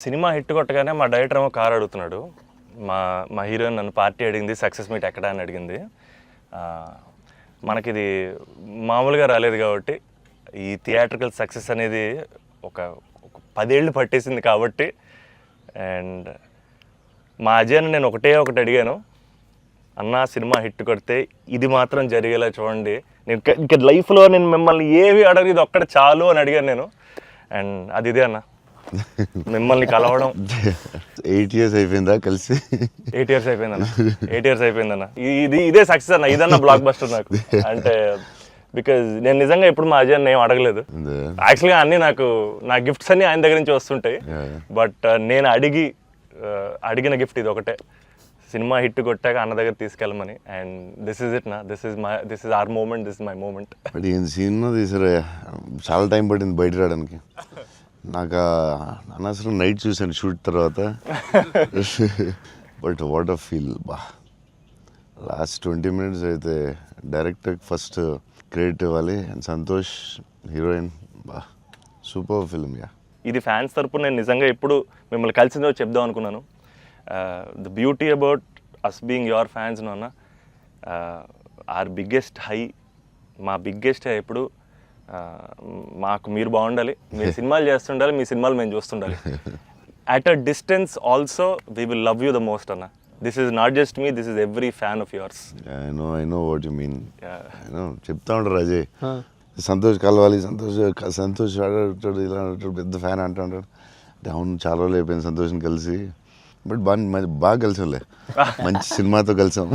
Cinema hit కొట్టగానే మా director ఏమో కార్ అడుగుతున్నాడు. మా మా హీరోయిన్ నన్ను పార్టీ అడిగింది, సక్సెస్ మీట్ ఎక్కడ అని అడిగింది. మనకిది మామూలుగా రాలేదు కాబట్టి ఈ థియేట్రికల్ సక్సెస్ అనేది ఒక 10 ఏళ్ళు పట్టేసింది కాబట్టి. అండ్ మా అజయ్ని నేను ఒకటి అడిగాను, అన్న సినిమా హిట్ కొడితే ఇది మాత్రం జరిగేలా చూడండి, నేను ఇంకా లైఫ్లో నేను మిమ్మల్ని ఏవి అడగదు, ఇది ఒక్కటి చాలు అని అడిగాను నేను. అండ్ అది ఇదే అన్న, మిమ్మల్ని కలవడం. 8 years అయిపోయిందా కలిసి? 8 years అయిపోయిందన్న. 8 years అయిపోయిందన్న. ఇదే సక్సెస్ అన్న, ఇదన్న బ్లాక్ బస్టర్ నాకు. అంటే బికాజ్ నేను నిజంగా ఎప్పుడు మా అజయ్ ఏం అడగలేదు. యాక్చువల్గా అన్నీ నా గిఫ్ట్స్ అన్నీ ఆయన దగ్గర నుంచి వస్తుంటాయి. బట్ నేను అడిగిన గిఫ్ట్ ఇది ఒకటే, సినిమా హిట్ కొట్టాక అన్న దగ్గర తీసుకెళ్ళమని. అండ్ దిస్ ఇస్ ఇట్ నా, this is our moment, this is my moment. But ఈయన సినిమా తీసారా, చాలా టైం పట్టింది బయట రావడానికి. నాకు అనవసరం నైట్ చూశాను షూట్ తర్వాత. బట్ వాట్ అ ఫీల్ బా. లాస్ట్ 20 minutes అయితే డైరెక్టర్ ఫస్ట్ క్రెడిట్ ఇవ్వాలి. అండ్ సంతోష్ హీరోయిన్, బా సూపర్ ఫిల్మ్. యా, ఇది ఫ్యాన్స్ తరపున నేను నిజంగా ఎప్పుడు మిమ్మల్ని కలిసిందో చెప్దాం అనుకున్నాను. The beauty about us being your fans అన్న, ఆర్ బిగ్గెస్ట్ హై, మా బిగ్గెస్ట్ హై ఎప్పుడు మాకు మీరు బాగుండాలి, మీరు సినిమాలు చేస్తుండాలి, మీ సినిమాలు మేము చూస్తుండాలి. At a distance also we will love you the most అన్న. This is not just me, this is every fan of yours. I know what you mean. చెప్తా ఉంటారు అజయ్, సంతోష్ కలవాలి, సంతోష్ ఆడాడు, ఇలా ఆడాడు, పెద్ద ఫ్యాన్ అంటాడు. అవును, చాలా రోజులు అయిపోయింది సంతోష్ని కలిసి. బట్ బాగా కలిసాంలే, మంచి సినిమాతో కలిసాం.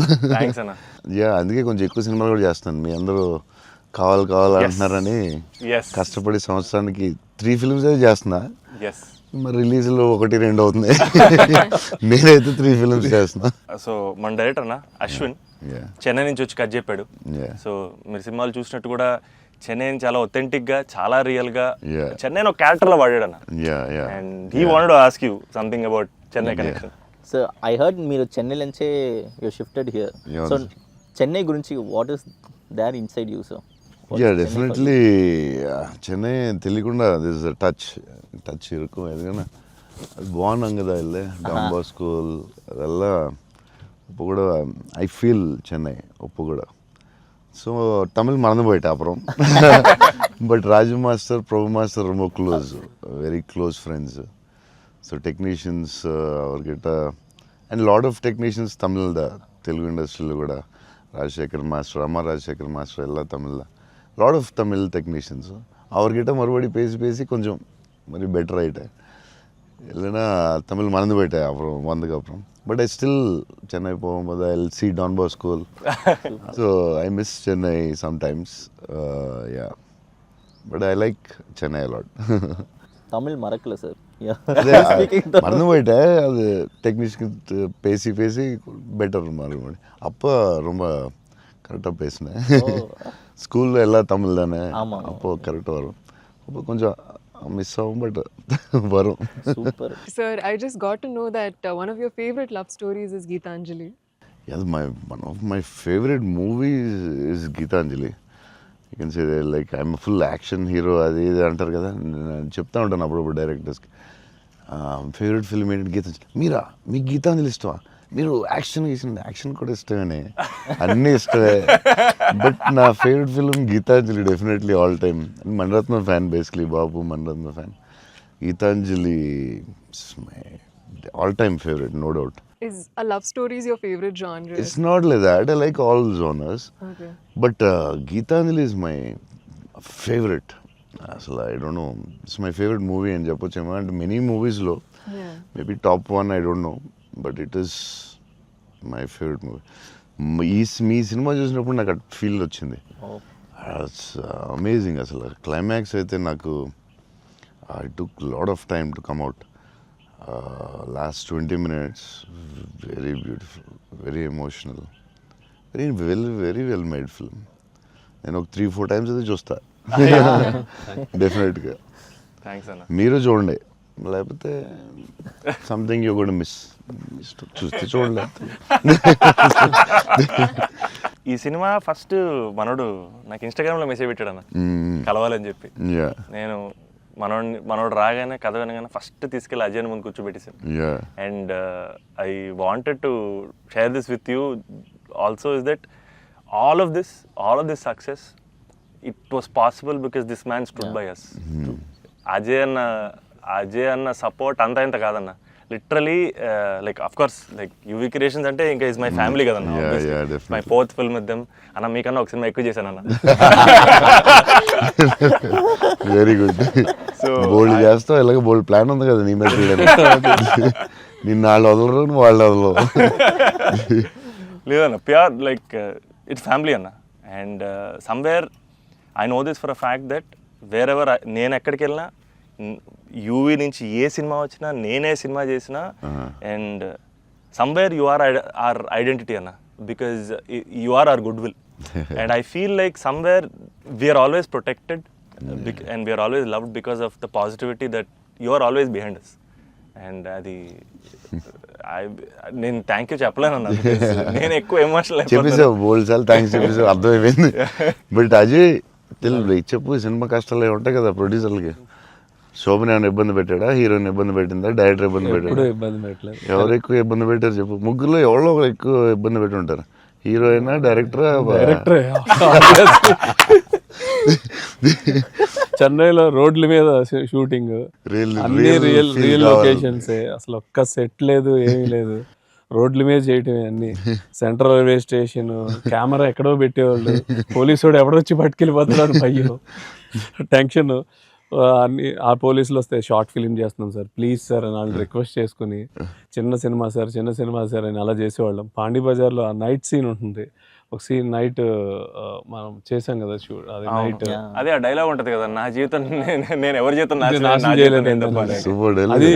యా, అందుకే కొంచెం ఎక్కువ సినిమాలు కూడా చేస్తాను. మీ అందరూ కావాలి అంటున్నారని కష్టపడి సంవత్సరానికి 3 films అయితే చేస్తున్నా. మరి రిలీజ్లో 1-2 అవుతుంది. నేనైతే 3 films చేస్తున్నా. సో మన డైరెక్టర్ అన్న అశ్విన్ చెన్నై నుంచి వచ్చి కట్ చెప్పాడు. సో మీరు సినిమాలు చూసినట్టు కూడా చెన్నైని చాలా ఒథెంటిక్ గా, చాలా రియల్ గా చెన్నైని ఒక క్యారెక్టర్ లో వాడాడు అన్న. And he wanted to ask you something about Chennai connection. So I heard మీరు చెన్నై నుంచే you shifted here. So Chennai గురించి what is there inside you? So ya, definitely Chennai తెలియకుండా దిస్ టచ్ ఇరుకు. ఎందుకన్నా అది బాగున్నాం కదా, వెళ్ళే డాన్ స్కూల్ ಅದೆಲ್ಲ ఉప్పు కూడా ఐ ఫీల్ చెన్నై ఉప్పు కూడా. సో తమిళ్ మறந்து போயிட்டேன் அப்புறம். But Raju master, Prabhu master ரொம்ப close, very close friends. So technicians அவர்கிட்ட and lot of technicians Tamil Telugu ఇండస్ట్రీలో కూడా, ರಾಜಶೇಖರ್ ಮಾಸ್ಟರ್, ಅಮ್ಮ ರಾಜಶೇಖರ್ ಮಾಸ್ಟರ್ ಎಲ್ಲ Tamil, lot of Tamil technicians. அவர்கிட்ட மறுபடி பேசி கொஞ்சம் மாதிரி பெட்டர் ஆகிட்டேன். இல்லைன்னா தமிழ் மறந்து போயிட்டேன் அப்புறம் வந்ததுக்கப்புறம். பட் ஐ ஸ்டில் சென்னை போகும்போது I will see Don Bosco. So I miss Chennai sometimes. Yeah, but I like Chennai a lot. Tamil மறக்கல சார், மறந்து போயிட்டேன். அது டெக்னீஷியன் பேசி பெட்டர் மறுபடி. அப்போ ரொம்ப கரெக்டாக பேசினேன். ஸ்கூலில் எல்லாம் தமிழ் தானே, அப்போது கரெக்டாக வரும். அப்போ கொஞ்சம் மிஸ் ஆகும், பட் வரும். Super. Sir, I just got to know that one of your favorite love stories is Geetanjali. Yes, one of my favorite movies is Geetanjali. You can say that, like, I'm a full action hero. అది ఇది అంటారు కదా, చెప్తా ఉంటాను అప్పుడప్పుడు డైరెక్టర్స్కి. Favourite film ఏంటి? గీతాంజలి. మీరా, మీకు గీతాంజలి ఇష్టమా? మీరు యాక్షన్ కూడా ఇష్టమేనే, అన్నీ ఇష్టమే. బట్ నా favourite film Geethanjali, definitely all time. Mani Ratnam fan, basically బాబు Mani Ratnam fan. Geethanjali my all time favourite, no doubt. Is a love story your favorite genre? It's not like that. I like all genres. Okay. But Geetanjali is my favorite. So I don't know. It's my favorite movie in Japochema, and many movies low. Yeah. Maybe top one, I don't know. But it is my favorite movie. Me cinema చూసినప్పుడు నాకు at feel వచ్చింది. It's amazing. అసలు climax అయితే నాకు I took lot of time to come out. Last 20 minutes, very beautiful, very emotional, very well made film. నేను ఒక 3-4 times అయితే చూస్తా డెఫినెట్గా. థ్యాంక్స్ అన్న. మీరు చూడండి, లేకపోతే సంథింగ్ యూ గోనా మిస్. చూస్తే చూడండి. ఈ సినిమా ఫస్ట్ మనోడు నాకు ఇన్స్టాగ్రామ్లో మెసేజ్ పెట్టాడు అన్న, కలవాలని చెప్పి. నేను మనోడు రాగానే కథ వినగానే ఫస్ట్ తీసుకెళ్ళి అజయ్ ముందు కూర్చోబెట్టేసాను. Yeah. And I wanted to share this with you also, is that all of this success, it was possible because this man stood by us. Ajay anna support anta inta kadana, literally like of course like UV Creations ante inka is my family kadana. Yeah, obviously. yeah, definitely. My fourth film with them. Anna meekanna oka cinema ekku chesanu anna. Very good. Bold చేస్తావు, ఇలాగ బోల్డ్ plan ఉంది కదా నీ మీద నిన్న వాళ్ళు వదలరు, నువ్వు వాళ్ళు వదలవు. లేదన్న, ప్యూర్ లైక్ ఇట్స్ ఫ్యామిలీ అన్న. And somewhere I know this for a fact that wear ever నేను ఎక్కడికి వెళ్ళినా, యూవీ నుంచి ఏ సినిమా వచ్చినా, నేనే సినిమా చేసినా, and somewhere you are our identity అన్న, because you are our good will. And I feel like somewhere we're always protected and we are always loved because of the positivity that you are always behind us. And అది నేను thank you చెప్పలేను అన్న, నేను ఎక్కువ emotional చెప్పేసావు బోల్డ్ సార్లు, thanks చెప్పేసావు, అర్థమైపోయింది. But Ajay తెలియదు చెప్పు, సినిమా కష్టాలు ఏమి ఉంటాయి కదా ప్రొడ్యూసర్లకి. శోభన్ ఏమైనా ఇబ్బంది పెట్టాడా, హీరోయిన్ ఇబ్బంది పెట్టిందా, డైరెక్టర్ ఇబ్బంది పెట్టాడా? ఎవరు ఎక్కువ ఇబ్బంది పెట్టారు చెప్పు? ముగ్గురులో ఎవరో ఒకరు ఎక్కువ ఇబ్బంది పెట్టి ఉంటారు. హీరోయినా, డైరెక్టరా? చెన్నైలో రోడ్ల మీద షూటింగ్, అన్ని రియల్ లొకేషన్స్, అసలు ఒక్క సెట్ లేదు, ఏమీ లేదు, రోడ్ల మీద చేయటమే అన్ని. సెంట్రల్ రైల్వే స్టేషన్, కెమెరా ఎక్కడో పెట్టేవాళ్ళు, పోలీసు వాడు ఎవడొచ్చి పట్టుకెళ్ళిపోతున్నాడు, భయం, టెన్షన్. అన్ని ఆ పోలీసులు వస్తే షార్ట్ ఫిలిం చేస్తున్నాం సార్, ప్లీజ్ సార్ అని వాళ్ళు రిక్వెస్ట్ చేసుకుని, చిన్న సినిమా సార్ అని అలా చేసేవాళ్ళం. పాండీ బజార్లో ఆ నైట్ సీన్ ఉంటుంది, ఒక సీన్ నైట్ మనం చేసాం కదా షూట్, అది నైట్, అదే ఆ డైలాగ్ ఉంటది కదా, నా జీవితం నేను ఎవరి జీవితం నాశనం చేయలేదు, అది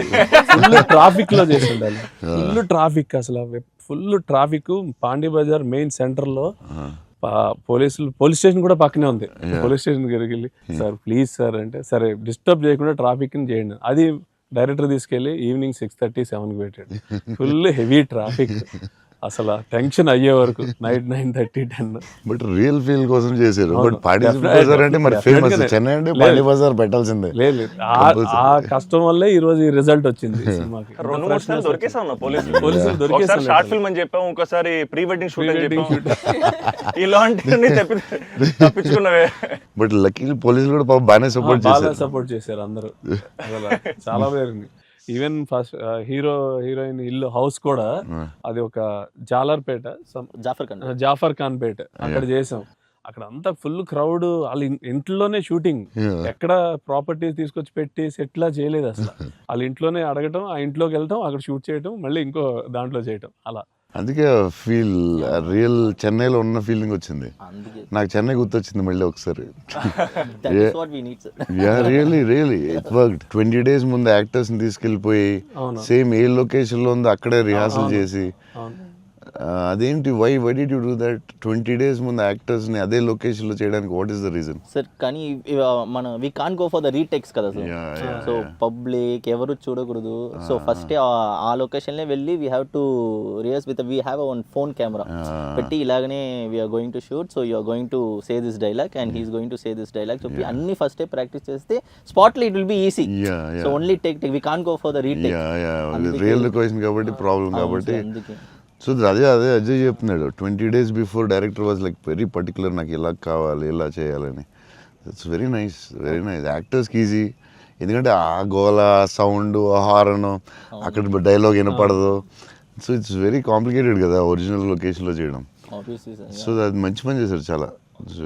ఫుల్ ట్రాఫిక్ లో చేసి ఉండాలి. ఫుల్ ట్రాఫిక్, అసలు full traffic. Pondy Bazaar main centre లో పోలీస్ స్టేషన్ కూడా పక్కనే ఉంది. పోలీస్ స్టేషన్ దగ్గరికి వెళ్ళి సార్ ప్లీజ్ సార్ అంటే, సరే డిస్టర్బ్ చేయకుండా ట్రాఫిక్ ని చేయండి. అది డైరెక్టర్ తీసుకెళ్ళి ఈవినింగ్ 6:30, 7కి పెట్టాడు. ఫుల్ హెవీ ట్రాఫిక్, అసలు టెన్షన్ అయ్యే వరకు నైట్ 9:30, 10. బట్ రియల్ ఫీల్ కోసం చేశారు. బట్ పాండీ బజార్ అంటే మరి ఫేమస్, చెన్నై అంటే పాండీ బజార్ పెట్టాల్సిందే. లేదు, ఆ కష్టం వల్లే ఈ రోజు ఈ రిజల్ట్ వచ్చింది సినిమాకి. 2-3 సార్లు దొరికేసాం పోలీసులు దొరికేసాం. షార్ట్ ఫిల్మ్ అని చెప్పాము, ఇంకోసారి ప్రీ వెడ్డింగ్ షూట్ అని చెప్పాము, ఇలాంటివన్నీ తప్పించుకున్నవే. బట్ లక్కీ పోలీసులు కూడా పాపం బాగానే సపోర్ట్ చేశారు అందరూ, అసలు చాలా పేరుంది. ఈవెన్ ఫస్ట్ హీరోయిన్ ఇల్లు హౌస్ కూడా అది ఒక జాలర్పేట, జాఫర్ ఖాన్ పేట, అక్కడ చేసాం. అక్కడ అంతా ఫుల్ క్రౌడ్, వాళ్ళ ఇంట్లోనే షూటింగ్, ఎక్కడ ప్రాపర్టీస్ తీసుకొచ్చి పెట్టి సెట్లా చేయలేదు అసలు. వాళ్ళ ఇంట్లోనే అడగటం, ఆ ఇంట్లోకి వెళ్ళటం, అక్కడ షూట్ చేయటం, మళ్ళీ ఇంకో దాంట్లో చేయటం, అలా. అందుకే ఫీల్ రియల్ చెన్నైలో ఉన్న ఫీలింగ్ వచ్చింది నాకు. చెన్నై గుర్తొచ్చింది మళ్ళీ ఒకసారి. Really it worked. 20 days ముందు యాక్టర్స్ ని తీసుకెళ్ళిపోయి సేమ్ ఏ లొకేషన్ లో ఉందో అక్కడే రిహార్సల్ చేసి, అదేంటి why did you do that? 20 days ముందు యాక్టర్స్ ని అదే లొకేషన్ లో చేయడానికి what is the reason? Sir కానీ మన we can't go for the retakes కదా సార్. సో పబ్లిక్ ఎవరు చూడకూడదు. సో ఫస్ట్ ఆ లొకేషన్ లో వెళ్ళి we have to rehearse with we have one phone camera పెట్టి, ఇలాగనే we're going to shoot, so you're going to say this dialogue and he's going to say this dialogue చెప్పి అన్ని first practice చేస్తే spot లో it will be easy. So only take we can't go for the retake. Real location కాబట్టి problem కాబట్టి. So అదే అజయ్ చెప్తున్నాడు, 20 days before director was like very particular, నాకు ఇలా కావాలి, ఇలా చేయాలని. It's very nice. యాక్టర్స్కి ఈజీ, ఎందుకంటే ఆ గోల, సౌండ్, హారన్, అక్కడ డైలాగ్ వినపడదు. సో ఇట్స్ వెరీ కాంప్లికేటెడ్ కదా ఒరిజినల్ లొకేషన్లో చేయడం. సో అది మంచి పని చేశారు చాలా. It's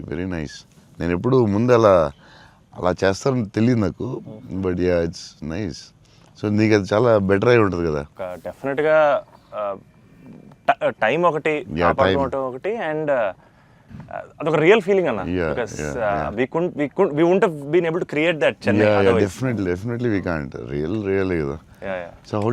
very nice. నేను ఎప్పుడు ముందు అలా చేస్తారని తెలియదు నాకు, but yeah it's nice. So నీకు అది చాలా బెటర్ అయి ఉంటుంది కదా. డెఫినెట్గా టైం ఒకటి, ఒకటి, అండ్ అదొక రియల్ ఫీలింగ్ అన్న. Because we wouldn't have been able to create that Chennai otherwise. Definitely we can't. Real కదా. Yeah. So how